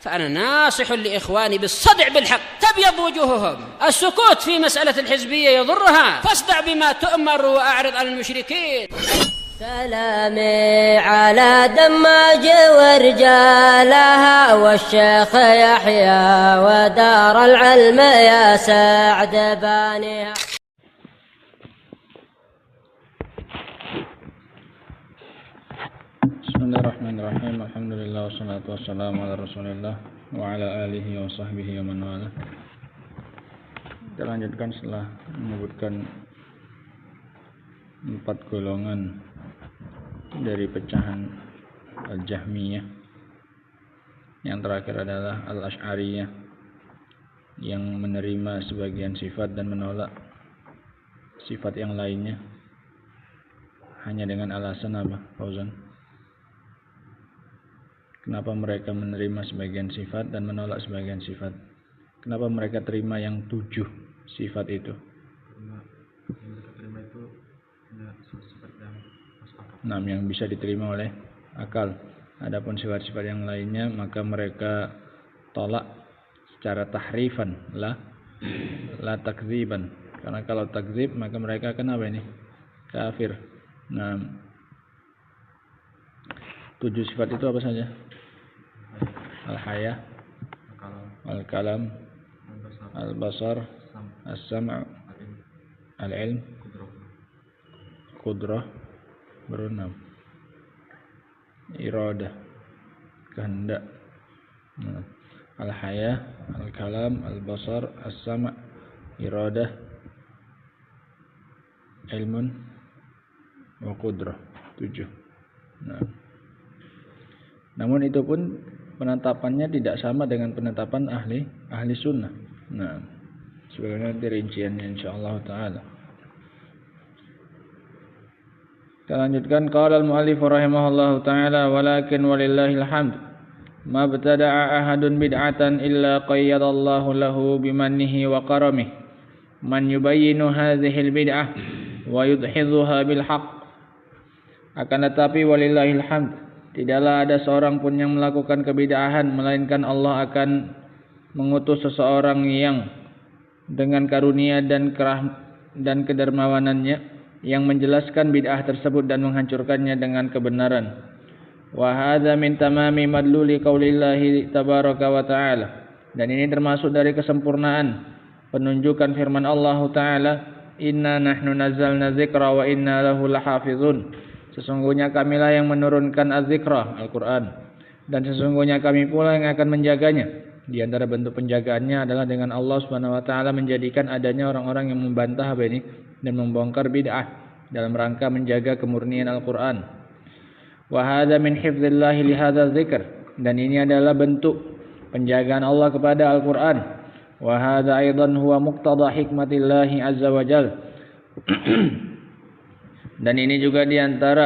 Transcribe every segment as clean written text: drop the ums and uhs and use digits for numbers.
فأنا ناصح لإخواني بالصدع بالحق تبيض وجوههم. السكوت في مسألة الحزبية يضرها، فاصدع بما تؤمر وأعرض عن المشركين. سلامي على دماج ورجالها والشيخ يحيى ودار العلم يا سعد بانيها. Bismillahirrahmanirrahim. Alhamdulillah wassalatu wassalamu ala Rasulillah wa ala alihi wa sahbihi wa man wala. Kita lanjutkan setelah menyebutkan 4 golongan dari pecahan Al-Jahmiyah. Yang terakhir adalah Al-Asy'ariyah yang menerima sebagian sifat dan menolak sifat yang lainnya hanya dengan alasan apa, Fauzan? Kenapa mereka menerima sebagian sifat dan menolak sebagian sifat? Kenapa mereka terima yang 7 sifat itu? Nah, yang bisa diterima oleh akal. Adapun sifat-sifat yang lainnya maka mereka tolak secara tahrifan, la takdziban. Karena kalau takdzib maka mereka kenapa ini? Kafir. Nah, 7 sifat itu apa saja? Al-haya, al-kalam, al-basar, as-sam', al-ilm, qudrah, berenam, iradah, kehendak. Al-haya, al-kalam, al-basar, as-sam', iradah, ilmun, wa qudrah. 7. Namun itu pun penetapannya tidak sama dengan penetapan ahli sunnah. Nah, sebagaimana rinciannya insyaallah taala. Kita lanjutkan. Qala al-mu'allif rahimahullahu taala walakin walillahil hamd ma btada'a ahadun bid'atan illa qayyadallahu lahu bimannihi wa karamihi man yubayyinu hadhihi al-bid'ah wa yudhidhuha bil haqq. Akan tetapi walillahil hamd, tidaklah ada seorang pun yang melakukan kebid'ahan melainkan Allah akan mengutus seseorang yang dengan karunia dan kedermawanannya yang menjelaskan bid'ah tersebut dan menghancurkannya dengan kebenaran. Wa hadza min tamami madluli qaulillahi tabaraka wa ta'ala. Dan ini termasuk dari kesempurnaan penunjukan firman Allah taala, inna nahnu nazzalna dzikra wa inna lahu lahafizun. Sesungguhnya kamilah yang menurunkan az-zikra, Al-Quran, dan sesungguhnya kami pula yang akan menjaganya. Di antara bentuk penjagaannya adalah dengan Allah Subhanahu wa taala menjadikan adanya orang-orang yang membantah apa ini dan membongkar bid'ah dalam rangka menjaga kemurnian Al-Quran. Wa hadza min hifdzillahi li hadzal dzikr, dan ini adalah bentuk penjagaan Allah kepada Al-Quran. Wa hadza aidan huwa muqtada hikmatillahi azza wa jalla. Dan ini juga diantara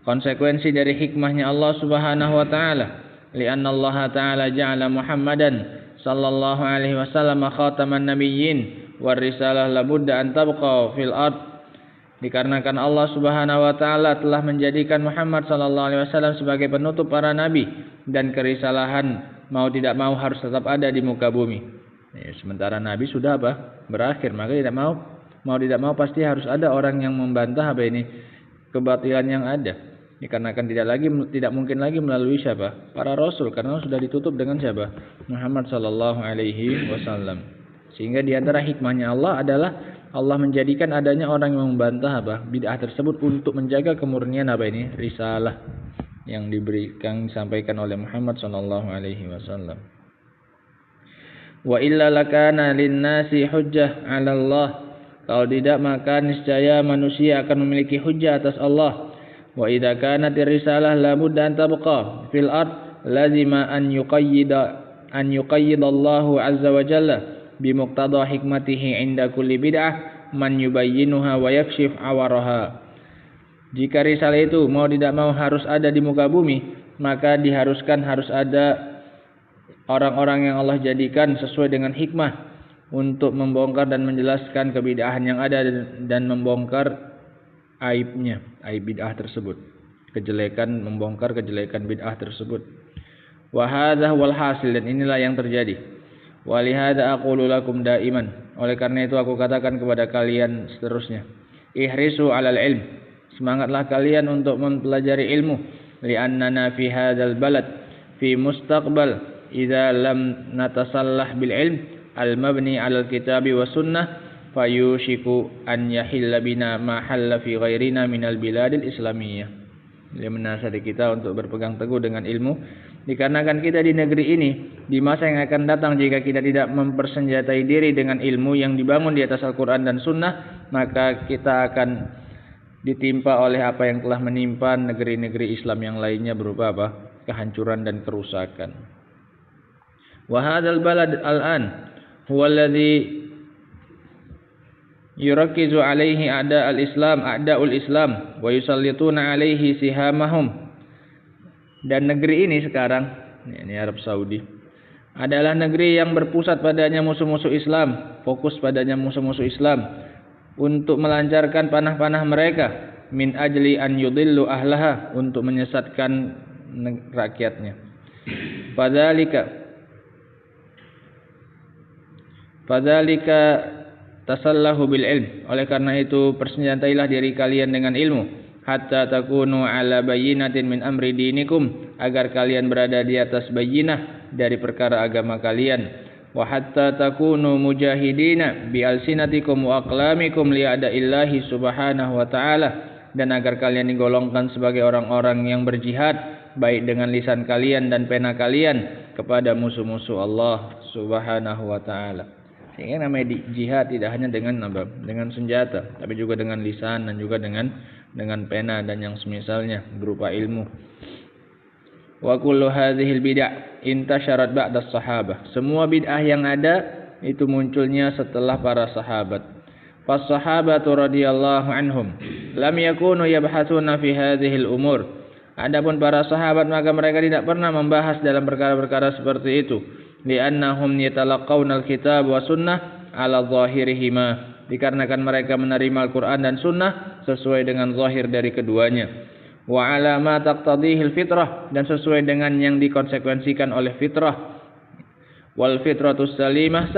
konsekuensi dari hikmahnya Allah Subhanahu wa taala. Li'anna Allah taala ja'ala Muhammadan sallallahu alaihi wasallam khataman nabiyyin war risalah labudda an tabqa fil ard. Dikarenakan Allah Subhanahu wa taala telah menjadikan Muhammad sallallahu alaihi wasallam sebagai penutup para nabi dan kerisalahan mau tidak mau harus tetap ada di muka bumi. Sementara nabi sudah berakhir, maka tidak mau pasti harus ada orang yang membantah apa ini kebatilan yang ada. Dikarenakan tidak mungkin lagi melalui siapa? Para rasul, karena sudah ditutup dengan siapa? Muhammad sallallahu alaihi wasallam. Sehingga di antara hikmahnya Allah adalah Allah menjadikan adanya orang yang membantah bid'ah tersebut untuk menjaga kemurnian risalah yang disampaikan oleh Muhammad sallallahu alaihi wasallam. Wa illa lakana lin-nasi hujjah 'ala Allah. Kalau tidak maka niscaya manusia akan memiliki hujjah atas Allah. Wa idza kanat risalah la budda an tabqa fil ard lazima an yuqayyid Allahu azza wa jalla bi muqtada hikmatihi 'inda kulli bid'ah man yubayyinuha wa yakshif awaraha. Jika risalah itu mau tidak mau harus ada di muka bumi, maka diharuskan harus ada orang-orang yang Allah jadikan sesuai dengan hikmah untuk membongkar dan menjelaskan kebid'ahan yang ada dan membongkar aibnya, aib bid'ah tersebut. Membongkar kejelekan bid'ah tersebut. Wa hadza wal hasil, dan inilah yang terjadi. Wa li hadza aqulu lakum daiman. Oleh karena itu aku katakan kepada kalian seterusnya, ihrisu 'alal ilm. Semangatlah kalian untuk mempelajari ilmu. Li'annana fi hadzal balad fi mustaqbal idza lam natasallah bil ilm al mabni 'alal kitabi was sunnah fayushiku an yahilla bina ma halla fi ghairina minal biladil islamiyah. Dia menasihati kita untuk berpegang teguh dengan ilmu, dikarenakan kita di negeri ini di masa yang akan datang jika kita tidak mempersenjatai diri dengan ilmu yang dibangun di atas Al-Quran dan Sunnah, maka kita akan ditimpa oleh apa yang telah menimpa negeri-negeri Islam yang lainnya berupa apa? Kehancuran dan kerusakan. Wa hadzal balad al-an huwa alladhi yurakkizu alaihi a'da'ul Islam wa yusallituna alaihi sihamahum. Dan negeri ini sekarang, ini Arab Saudi, adalah negeri yang berpusat padanya musuh-musuh Islam, fokus padanya musuh-musuh Islam untuk melancarkan panah-panah mereka min ajli an yudillu ahlaha, untuk menyesatkan rakyatnya. Fadzalika tasallahu bil ilm. Oleh karena itu persenjatailah diri kalian dengan ilmu, hatta takunu ala bayyinatin min amri dinikum, agar kalian berada di atas bayyinah dari perkara agama kalian. Wa hatta takunu mujahidina bi alsinatikum wa aqlamikum li a'daillahi subhanahu wa ta'ala, dan agar kalian digolongkan sebagai orang-orang yang berjihad baik dengan lisan kalian dan pena kalian kepada musuh-musuh Allah subhanahu wa ta'ala. Sehingga namanya jihad tidak hanya dengan senjata, tapi juga dengan lisan dan juga dengan pena dan yang semisalnya berupa ilmu. Wa kullu hadhil bid'ah intasharat ba'da sahabah. Semua bid'ah yang ada itu munculnya setelah para sahabat. Fas sahabatu radhiyallahu anhum lam yakunu yabhatsuna fi hadhil umur. Adapun para sahabat maka mereka tidak pernah membahas dalam perkara-perkara seperti itu. Li'annahum yatalaqawna al-kitab wa sunnah ala zahirihima, dikarenakan mereka menerima Al-Quran dan sunnah sesuai dengan zahir dari keduanya. Wa ala ma taqtadihil fitrah, dan sesuai dengan yang dikonsekuensikan oleh fitrah. Wal fitratus salimah,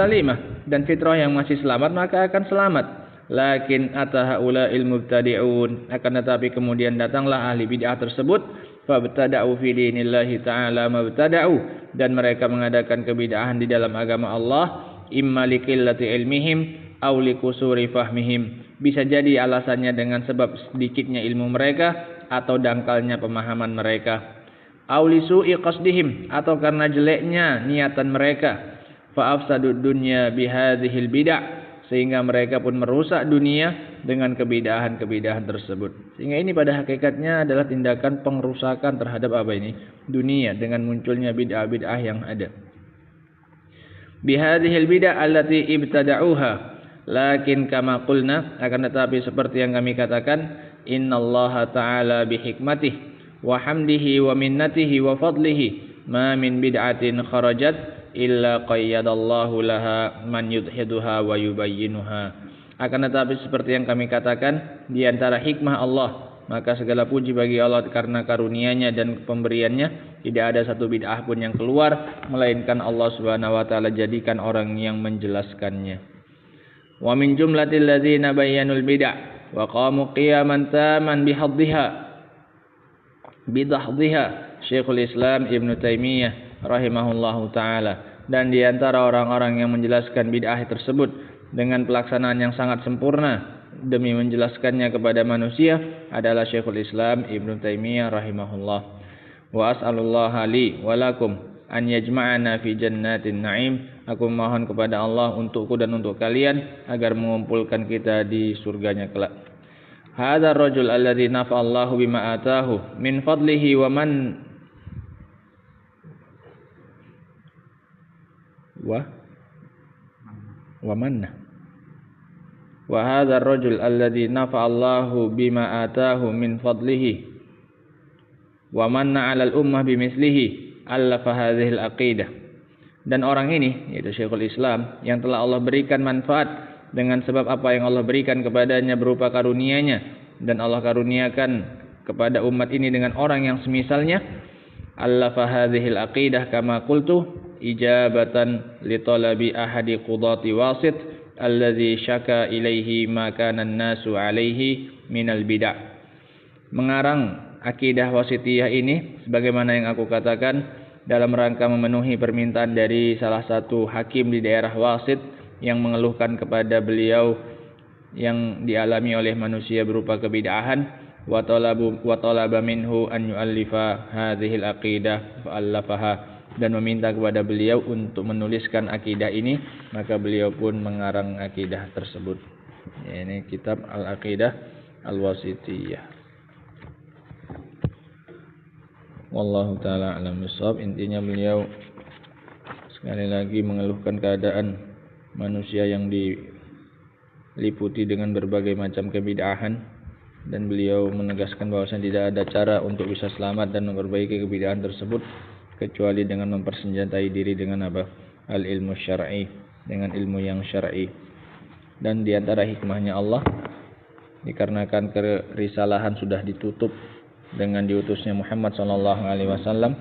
dan fitrah yang masih selamat maka akan selamat. Lakin atahaula ilmubtadi'un, akan tetapi kemudian datanglah ahli bid'ah tersebut, fabtada'u fi dinillahi ta'ala mabtada'u, dan mereka mengadakan kebid'ahan di dalam agama Allah, imma liqillati ilmihim aw likusuri fahmihim. Bisa jadi alasannya dengan sebab sedikitnya ilmu mereka atau dangkalnya pemahaman mereka, aw lisu'i qasdihim, atau karena jeleknya niatan mereka, fa afsadud dunya bihadhil bid'ah, sehingga mereka pun merusak dunia dengan kebidahan-kebidahan tersebut. Sehingga ini pada hakikatnya adalah tindakan pengrusakan terhadap apa ini? Dunia, dengan munculnya bid'ah-bid'ah yang ada. Bihadhil bid'ah allati ibtada'uha, lakin kama qulna, akan tetapi seperti yang kami katakan, innallaha ta'ala bihikmatih wa hamdihi wa minnatihi wa fadlihi ma min bid'atin kharajat illa qayyadallahu laha man yudhiduha wa yubayyinuha. Akan tetapi seperti yang kami katakan, di antara hikmah Allah, maka segala puji bagi Allah karena karunia-Nya dan pemberiannya, tidak ada satu bid'ah pun yang keluar melainkan Allah Subhanahu wa taala jadikan orang yang menjelaskannya. Wa min jumlatil ladzina bayyanul bid'ah wa qamu qiyaman taman bidahdhiha Syekhul Islam Ibn Taimiyah rahimahullahu ta'ala. Dan di antara orang-orang yang menjelaskan bid'ah tersebut dengan pelaksanaan yang sangat sempurna demi menjelaskannya kepada manusia adalah Syekhul Islam Ibn Taimiyah rahimahullah. Wa as'alullaha li wa lakum an yajma'ana fi jannatin na'im. Aku mohon kepada Allah untukku dan untuk kalian agar mengumpulkan kita di surganya kelak. Hadzal rajul alladzi nafa'allahu bima atahu min fadlihi wa manna. Wa hadzal rajul alladzi nafa'allahu bima atahu min fadlihi wa manna 'alal ummah bimithlihi allafa hadhil aqidah. Dan orang ini, yaitu Syekhul Islam, yang telah Allah berikan manfaat dengan sebab apa yang Allah berikan kepadanya berupa karunia-Nya, dan Allah karuniakan kepada umat ini dengan orang yang semisalnya, allafa hadhihi al-aqidah kama qultu ijabatan li talabi ahadi qudati wasit alladhi syaka ilaihi ma kana an-nasu alaihi minal bid'ah. Mengarang akidah wasitiyah ini sebagaimana yang aku katakan dalam rangka memenuhi permintaan dari salah satu hakim di daerah Wasit yang mengeluhkan kepada beliau yang dialami oleh manusia berupa kebid'ahan wa talaba minhu an yu'allifa hadhihi al-aqidah fa allafaha, dan meminta kepada beliau untuk menuliskan akidah ini, maka beliau pun mengarang akidah tersebut. Ini kitab Al-Aqidah Al-Wasitiyah. Wallahu taala alam bissawab. Intinya beliau sekali lagi mengeluhkan keadaan manusia yang diliputi dengan berbagai macam kebid'ahan, dan beliau menegaskan bahwasanya tidak ada cara untuk bisa selamat dan memperbaiki kebid'ahan tersebut kecuali dengan mempersenjatai diri dengan apa? Al-ilmu syar'i, dengan ilmu yang syar'i. Dan di antara hikmahnya Allah, dikarenakan kerisalahan sudah ditutup dengan diutusnya Muhammad SAW,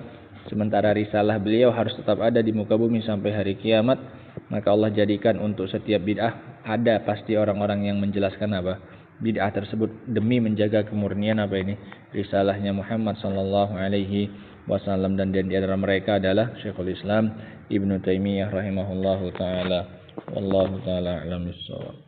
sementara risalah beliau harus tetap ada di muka bumi sampai hari kiamat, maka Allah jadikan untuk setiap bid'ah ada pasti orang-orang yang menjelaskan apa? Bid'ah tersebut demi menjaga kemurnian apa ini? Risalahnya Muhammad SAW, dan di antara mereka adalah Syekhul Islam Ibnu Taimiyah rahimahullahu taala. Wallahu taala a'lam bissawab.